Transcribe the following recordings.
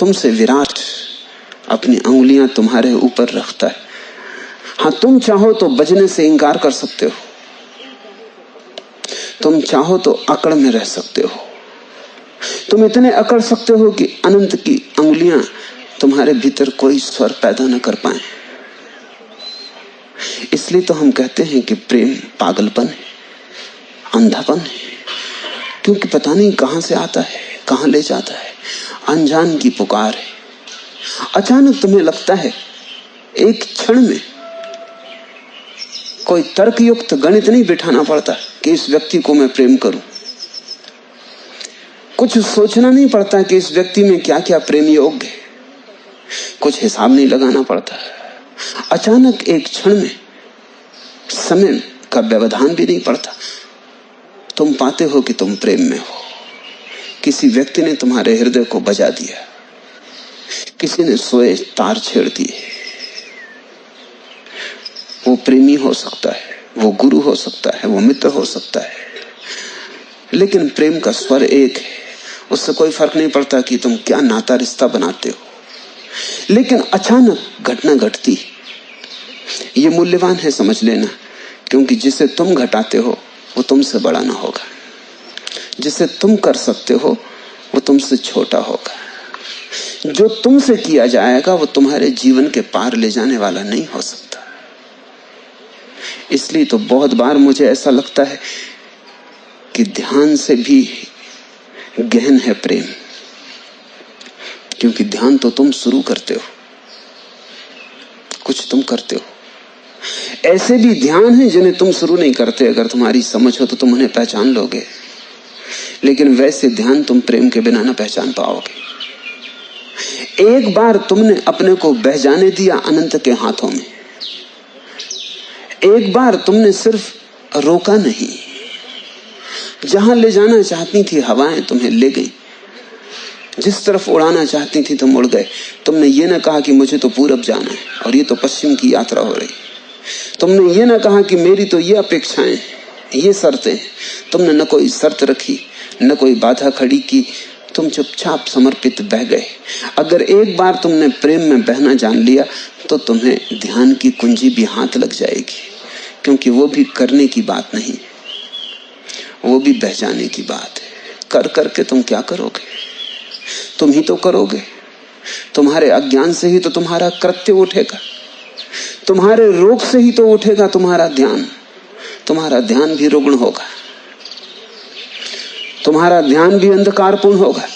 तुमसे विराट अपनी अंगुलियां तुम्हारे ऊपर रखता है। हाँ, तुम चाहो तो बजने से इंकार कर सकते हो, तुम चाहो तो अकड़ में रह सकते हो, तुम इतने अकड़ सकते हो कि अनंत की अंगुलियां तुम्हारे भीतर कोई स्वर पैदा न कर पाए। इसलिए तो हम कहते हैं कि प्रेम पागलपन है, अंधापन है, क्योंकि पता नहीं कहां से आता है, कहां ले जाता है। अनजान की पुकार है। अचानक तुम्हें लगता है, एक क्षण में कोई तर्कयुक्त गणित नहीं बिठाना पड़ता कि इस व्यक्ति को मैं प्रेम करूं। कुछ सोचना नहीं पड़ता कि इस व्यक्ति में क्या क्या प्रेम योग्य है। कुछ हिसाब नहीं लगाना पड़ता। अचानक एक क्षण में, समय का व्यवधान भी नहीं पड़ता, तुम पाते हो कि तुम प्रेम में हो। किसी व्यक्ति ने तुम्हारे हृदय को बजा दिया, किसी ने सोए तार छेड़ दिए। वो प्रेमी हो सकता है, वो गुरु हो सकता है, वो मित्र हो सकता है, लेकिन प्रेम का स्वर एक है। उससे कोई फर्क नहीं पड़ता कि तुम क्या नाता रिश्ता बनाते हो। लेकिन अचानक घटना घटती, ये मूल्यवान है, समझ लेना, क्योंकि जिसे तुम घटाते हो वो तुमसे बड़ा ना होगा, जिसे तुम कर सकते हो वो तुमसे छोटा होगा। जो तुमसे किया जाएगा वो तुम्हारे जीवन के पार ले जाने वाला नहीं हो सकता। इसलिए तो बहुत बार मुझे ऐसा लगता है कि ध्यान से भी गहन है प्रेम, क्योंकि ध्यान तो तुम शुरू करते हो, कुछ तुम करते हो। ऐसे भी ध्यान है जिन्हें तुम शुरू नहीं करते। अगर तुम्हारी समझ हो तो तुम उन्हें पहचान लोगे, लेकिन वैसे ध्यान तुम प्रेम के बिना ना पहचान पाओगे। एक बार तुमने अपने को बह जाने दिया अनंत के हाथों में, एक बार तुमने सिर्फ रोका नहीं, जहां ले जाना चाहती थी हवाएं तुम्हें ले गई, जिस तरफ उड़ाना चाहती थी तुम उड़ गए। तुमने ये ना कहा कि मुझे तो पूरब जाना है और ये तो पश्चिम की यात्रा हो रही। तुमने ये ना कहा कि मेरी तो ये अपेक्षाएं, ये शर्तें। तुमने न कोई शर्त रखी, न कोई बाधा खड़ी की, तुम चुपचाप समर्पित बह गए। अगर एक बार तुमने प्रेम में बहना जान लिया तो तुम्हें ध्यान की कुंजी भी हाथ लग जाएगी, क्योंकि वो भी करने की बात नहीं, वो भी बह जाने की बात है। कर करके तुम क्या करोगे? तुम ही तो करोगे। तुम्हारे अज्ञान से ही तो तुम्हारा कृत्य उठेगा, तुम्हारे रोग से ही तो उठेगा तुम्हारा ध्यान। तुम्हारा ध्यान भी रुग्ण होगा, तुम्हारा ध्यान भी अंधकारपूर्ण होगा।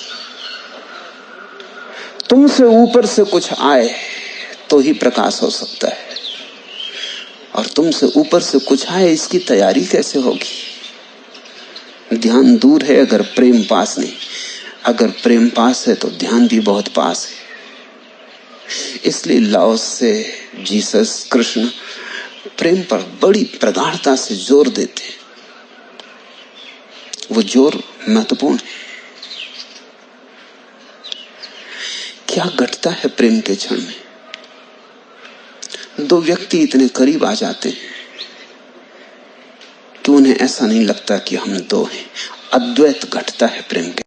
तुमसे ऊपर से कुछ आए तो ही प्रकाश हो सकता है, और तुमसे ऊपर से कुछ आए इसकी तैयारी कैसे होगी? ध्यान दूर है अगर प्रेम पास नहीं। अगर प्रेम पास है तो ध्यान भी बहुत पास है। इसलिए लाओस से, जीसस, कृष्ण प्रेम पर बड़ी प्रगाढ़ता से जोर देते हैं। वो जोर महत्वपूर्ण है। क्या घटता है प्रेम के क्षण में? दो व्यक्ति इतने करीब आ जाते हैं कि उन्हें ऐसा नहीं लगता कि हम दो हैं। अद्वैत घटता है प्रेम के